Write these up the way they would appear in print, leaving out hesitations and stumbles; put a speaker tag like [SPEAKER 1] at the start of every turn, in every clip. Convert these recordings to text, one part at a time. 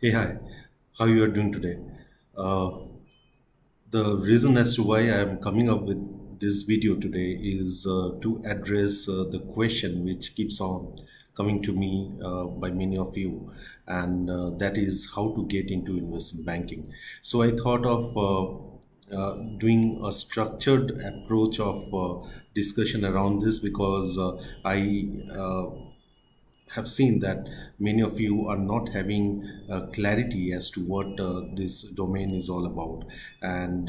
[SPEAKER 1] Hey, hi. How you are doing today? Uh, the reason as to why I am coming up with this video today is to address the question which keeps on coming to me by many of you, and that is how to get into investment banking. So I thought of doing a structured approach of discussion around this because I have seen that many of you are not having clarity as to what this domain is all about, and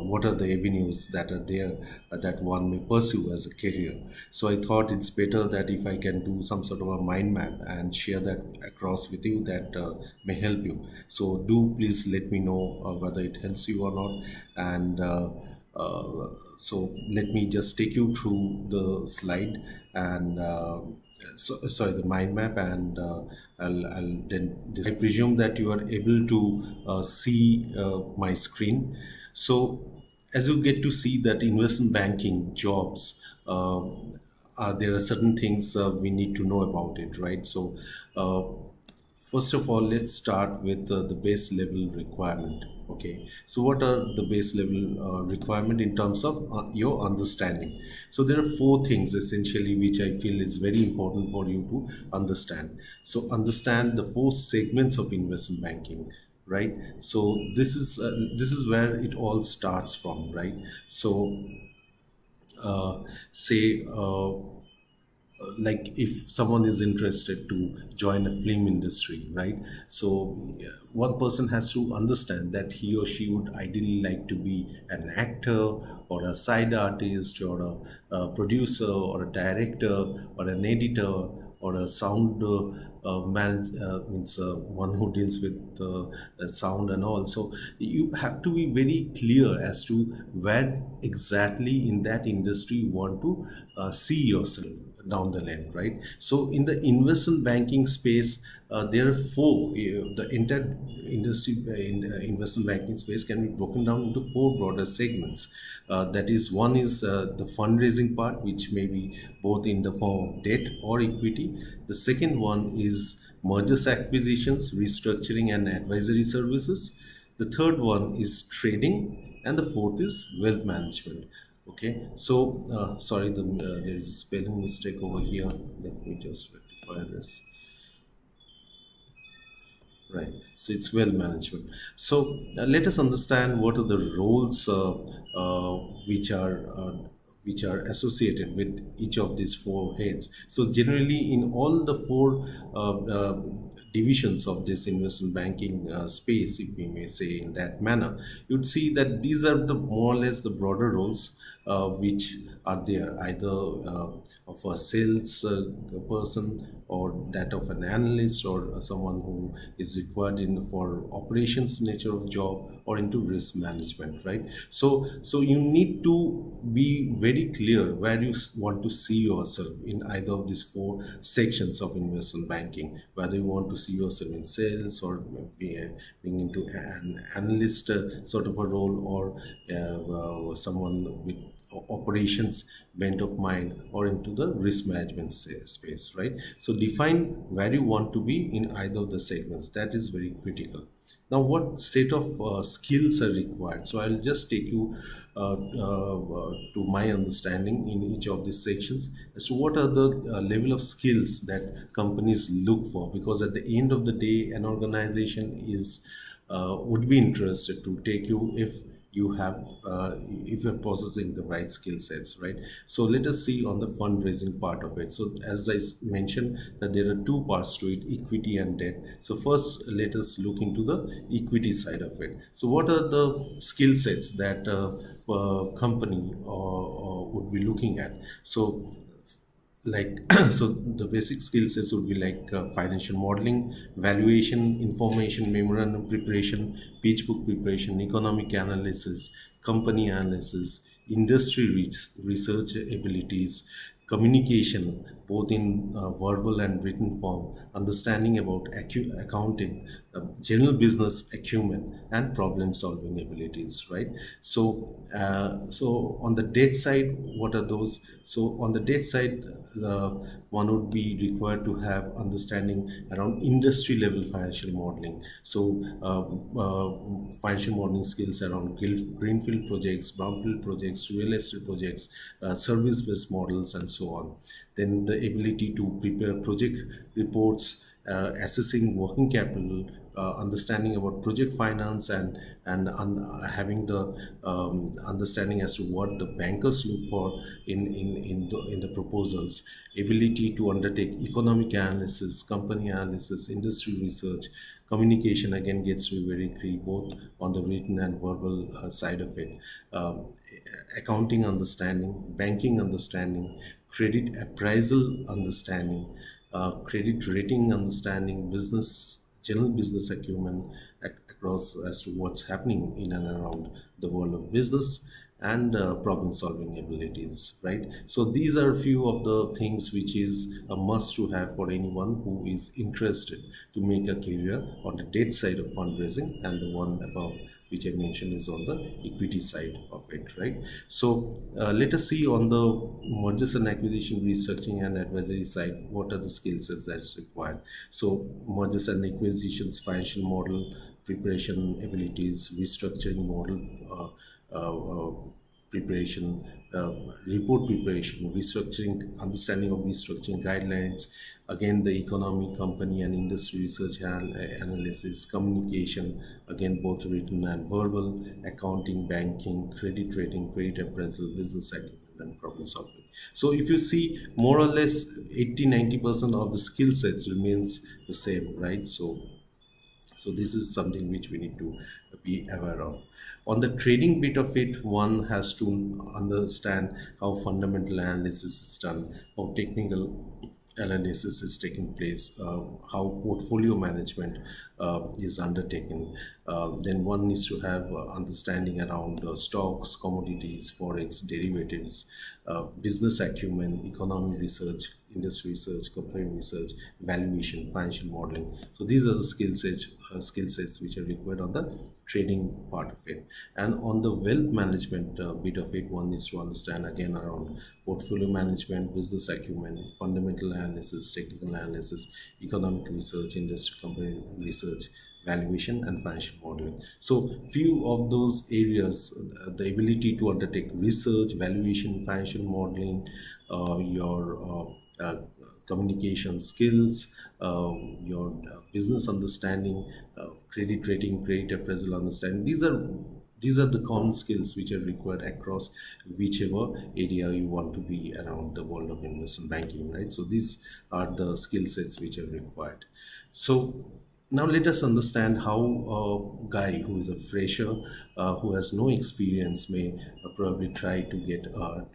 [SPEAKER 1] what are the avenues that are there that one may pursue as a career. So I thought it's better that if I can do some sort of a mind map and share that across with you, that may help you. So do please let me know whether it helps you or not. And so let me just take you through the slide, and sorry, the mind map, and I'll then I presume that you are able to see my screen. So as you get to see that investment banking jobs, there are certain things we need to know about it, right? So uh, first of all, let's start with the base level requirement. Okay, so what are the base level requirement in terms of your understanding? So there are four things essentially which I feel is very important for you to understand. So understand the four segments of investment banking, right? So this is where it all starts from, right? So say like if someone is interested to join a film industry, right? So yeah, one person has to understand that he or she would ideally like to be an actor or a side artist or a producer or a director or an editor or a sound means one who deals with sound and all. So you have to be very clear as to where exactly in that industry you want to see yourself down the line, right? So in the investment banking space, there are four. The entire industry in investment banking space can be broken down into four broader segments. That is, one is the fundraising part, which may be both in the form of debt or equity. The second one is mergers, acquisitions, restructuring, and advisory services. The third one is trading, and the fourth is wealth management. Okay, so sorry, there is a spelling mistake over here. Let me just rectify this. Right. So it's wealth management. So let us understand what are the roles which are associated with each of these four heads. So generally, in all the four divisions of this investment banking space, if we may say in that manner, you'd see that these are the more or less the broader roles which are there, either of a sales person, or that of an analyst, or someone who is required in for operations nature of job, or into risk management, right? So you need to be very clear where you want to see yourself in either of these four sections of investment banking, whether you want to see yourself in sales, or being into an analyst sort of a role, or someone with operations bent of mind, or into the risk management space, right? So define where you want to be in either of the segments. That is very critical. Now, what set of skills are required? So I'll just take you to my understanding in each of these sections as to what are the level of skills that companies look for, because at the end of the day, an organization is would be interested to take you if you're possessing the right skill sets, right? So let us see on the fundraising part of it. So as mentioned, that there are two parts to it, equity and debt. So first, let us look into the equity side of it. So what are the skill sets that a company would be looking at? So like so the basic skill sets would be like financial modeling, valuation, information memorandum preparation, pitch book preparation, economic analysis, company analysis, industry research abilities, communication both in verbal and written form, understanding about accounting, general business acumen and problem solving abilities, right? So on the debt side, what are those? So on the debt side, one would be required to have understanding around industry level financial modeling. So financial modeling skills around greenfield projects, brownfield projects, real estate projects, service based models, and so on. Then the ability to prepare project reports, assessing working capital, understanding about project finance, having the understanding as to what the bankers look for in the proposals, ability to undertake economic analysis, company analysis, industry research. Communication again gets to be very key, both on the written and verbal side of it. Accounting understanding, banking understanding, credit appraisal understanding, credit rating understanding, general business acumen across as to what's happening in and around the world of business, and problem solving abilities, right? So these are a few of the things which is a must to have for anyone who is interested to make a career on the debt side of fundraising, and the one above which I mentioned is on the equity side of it, right? So let us see on the mergers and acquisition, restructuring, and advisory side, what are the skill sets that's required. So mergers and acquisitions, financial model preparation abilities, restructuring model preparation, report preparation, restructuring, understanding of restructuring guidelines, again the economic, company, and industry research and analysis, communication, again both written and verbal, accounting, banking, credit rating, credit appraisal, business acumen, and problem solving. So if you see, more or less 80-90% of the skill sets remains the same, right? So this is something which we need to be aware of. On the trading bit of it, one has to understand how fundamental analysis is done, how technical analysis is taking place, how portfolio management is undertaken. Then one needs to have understanding around stocks, commodities, forex, derivatives, business acumen, economic research, industry research, company research, valuation, financial modeling. So these are the skill sets which are required on the trading part of it. And on the wealth management bit of it, one needs to understand again around portfolio management, business acumen, fundamental analysis, technical analysis, economic research, industry company research, valuation, and financial modeling. So few of those areas, the ability to undertake research, valuation, financial modeling, your communication skills, your business understanding, credit rating, credit appraisal understanding. These are the common skills which are required across whichever area you want to be around the world of investment banking, right? So these are the skill sets which are required. So now let us understand how a guy who is a fresher, who has no experience, may probably try to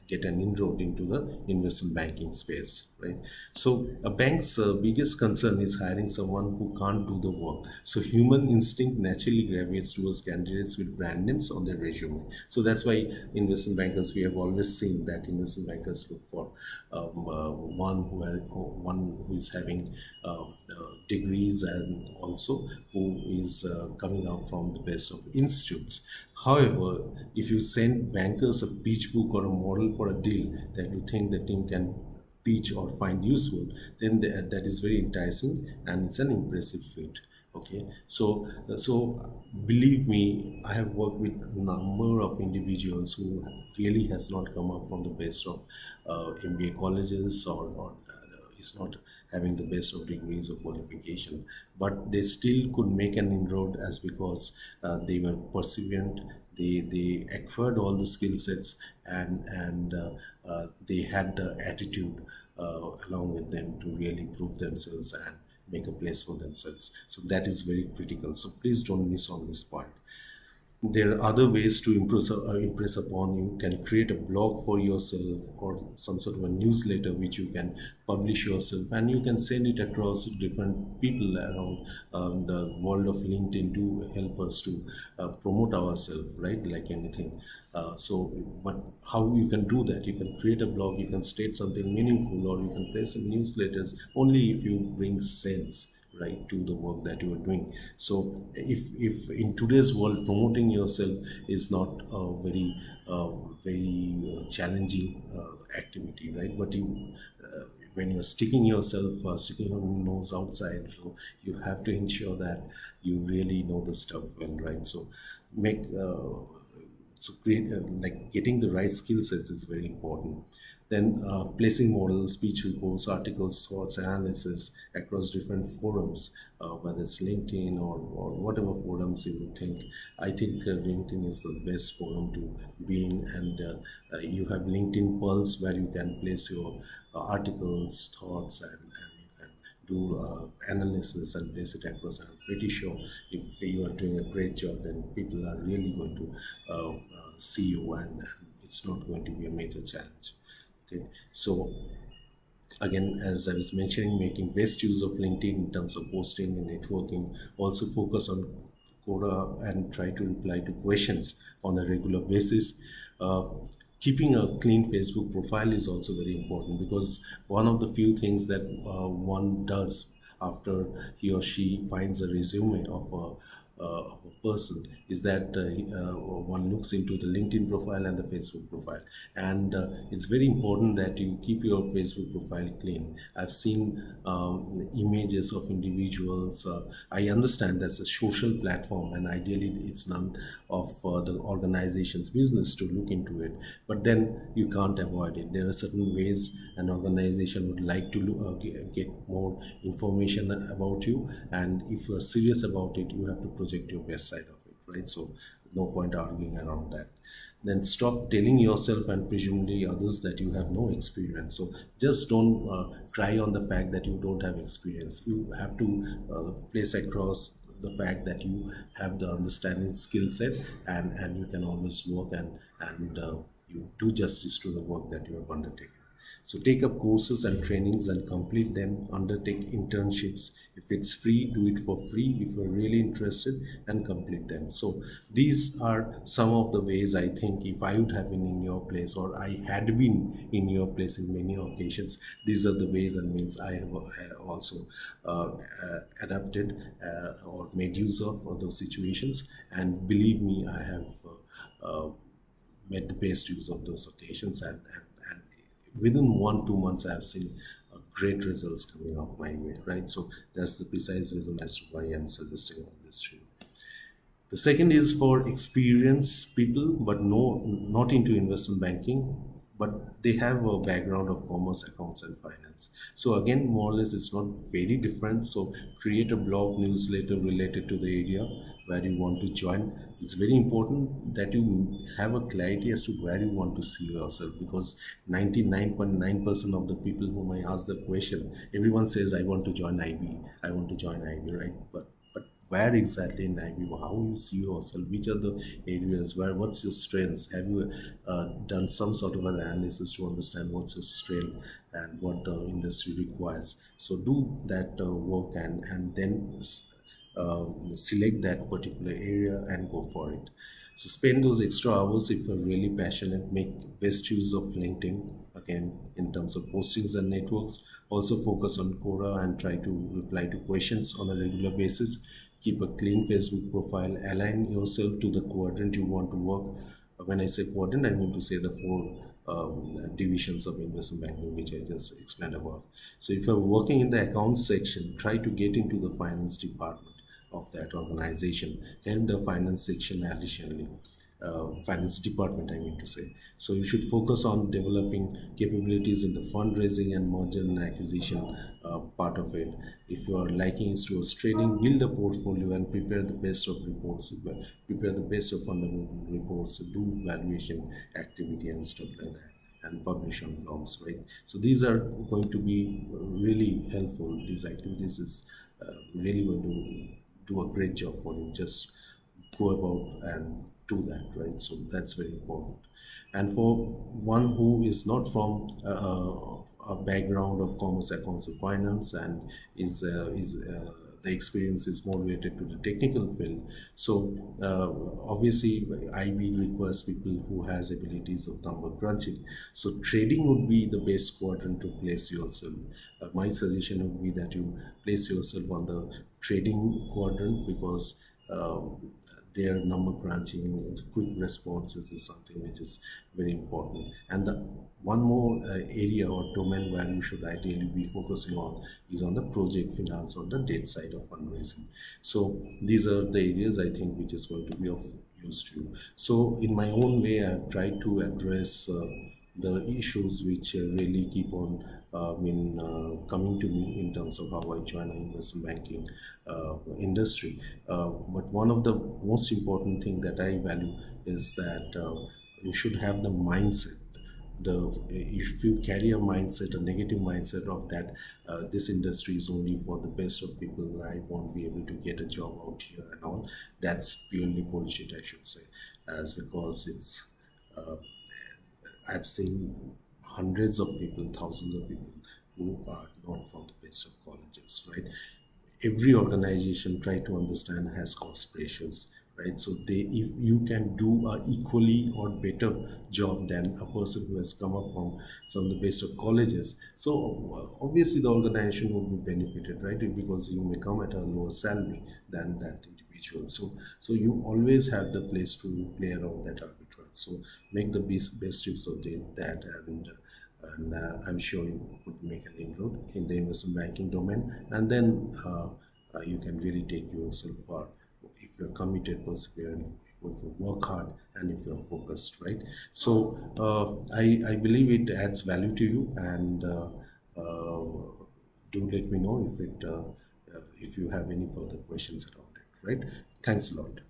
[SPEAKER 1] get an inroad into the investment banking space, right? So a bank's biggest concern is hiring someone who can't do the work. So human instinct naturally gravitates towards candidates with brand names on their resume. So that's why investment bankers, we have always seen that investment bankers look for one who is having degrees, and also who is coming out from the best of institutes. However, if you send bankers a pitch book or a model for a deal that you think the team can pitch or find useful, then that is very enticing and it's an impressive feat. Okay, so believe me, I have worked with a number of individuals who really has not come up from the best of MBA colleges, or is not having the best of degrees of qualification, but they still could make an inroad, as because they were perseverant, they acquired all the skill sets, and they had the attitude along with them to really prove themselves and make a place for themselves. So that is very critical. So please don't miss on this point. There are other ways to impress upon. You can create a blog for yourself, or some sort of a newsletter which you can publish yourself, and you can send it across to different people around the world of LinkedIn to help us to promote ourselves, right? Like anything. But how you can do that? You can create a blog, you can state something meaningful, or you can place some newsletters, only if you bring sense, right, to the work that you are doing. So if in today's world promoting yourself is not a uh, very challenging activity, right, but you when you're sticking your nose outside, so you have to ensure that you really know the stuff well, right? So make so create like getting the right skill sets is very important. Then placing models, speech reports, articles, thoughts, analysis across different forums, whether it's LinkedIn or whatever forums you would think. I think LinkedIn is the best forum to be in, and you have LinkedIn Pulse where you can place your articles, thoughts, and you can do analysis and place it across. I'm pretty sure if you are doing a great job, then people are really going to see you, and it's not going to be a major challenge. Okay, so again, as I was mentioning, making best use of LinkedIn in terms of posting and networking. Also focus on Quora and try to reply to questions on a regular basis. Uh, Keeping a clean Facebook profile is also very important, because one of the few things that one does after he or she finds a resume of a person is that one looks into the LinkedIn profile and the Facebook profile, and it's very important that you keep your Facebook profile clean. I've seen images of individuals. I understand that's a social platform, and ideally it's none of the organization's business to look into it. But then you can't avoid it. There are certain ways an organization would like to get more information about you, and if you're serious about it, you have to project your best side of it, right? So no point arguing around that. Then stop telling yourself and presumably others that you have no experience. So just don't cry on the fact that you don't have experience. You have to place across the fact that you have the understanding skill set, and you can always work, and you do justice to the work that you have undertaken. So take up courses and trainings and complete them. Undertake internships. If it's free, do it for free. If you're really interested, and complete them. So these are some of the ways I think if I would have been in your place, or I had been in your place in many occasions, these are the ways and means I have also adapted or made use of for those situations. And believe me, I have made the best use of those occasions, and within 1 2 months I have seen great results coming up my way, right? So that's the precise reason as to why I'm suggesting all this to you. The second is for experienced people, but no, not into investment banking, but they have a background of commerce, accounts, and finance. So again, more or less, it's not very different. So create a blog newsletter related to the area where you want to join. It's very important that you have a clarity as to where you want to see yourself, because 99.9% of the people whom I ask the question, everyone says, I want to join IB, I want to join IB, right? But where exactly in IB, how you see yourself, which are the areas where, what's your strengths, have you done some sort of an analysis to understand what's your strength and what the industry requires. So do that work, and then select that particular area and go for it. So spend those extra hours if you're really passionate. Make best use of LinkedIn again in terms of postings and networks. Also focus on Quora and try to reply to questions on a regular basis. Keep a clean Facebook profile. Align yourself to the quadrant you want to work. When I say quadrant, I mean to say the four divisions of investment banking, which I just explained about. So if you're working in the accounts section, try to get into the finance department of that organization, and the finance section additionally, finance department, I mean to say. So you should focus on developing capabilities in the fundraising and merger and acquisition part of it. If you are liking is towards trading, build a portfolio and prepare the best of reports, prepare the best of fundamental reports, do valuation activity and stuff like that, and publish on blogs, right? So these are going to be really helpful. These activities is really going to do a great job for you. Just go about and do that, right? So that's very important. And for one who is not from a background of commerce, accounts, and finance, and is the the experience is more related to the technical field. So obviously, IB requires people who has abilities of number crunching. So trading would be the best quadrant to place yourself. My suggestion would be that you place yourself on the trading quadrant, because their number crunching, quick responses is something which is very important. And the one more area or domain where you should ideally be focusing on is on the project finance or the debt side of fundraising. So these are the areas I think which is going to be of use to you. So in my own way, I've tried to address the issues which really keep on coming to me in terms of how I join the investment banking industry. But one of the most important thing that I value is that you should have the mindset. The If you carry a mindset, a negative mindset of that this industry is only for the best of people, I won't be able to get a job out here and all, that's purely bullshit, I should say, as because it's I've seen hundreds of people, thousands of people who are not from the best of colleges, right? Every organization try to understand has cost pressures, right? So they, if you can do a equally or better job than a person who has come up from some of the best of colleges, so obviously the organization will be benefited, right? Because you may come at a lower salary than that individual. So you always have the place to play around that arbitrage. So make the best use of that, and I'm sure you would make an inroad in the investment banking domain, and then you can really take yourself far if you're committed, perseverant, if you work hard, and if you're focused, right? So I believe it adds value to you, and do let me know if you have any further questions around it, right? Thanks a lot.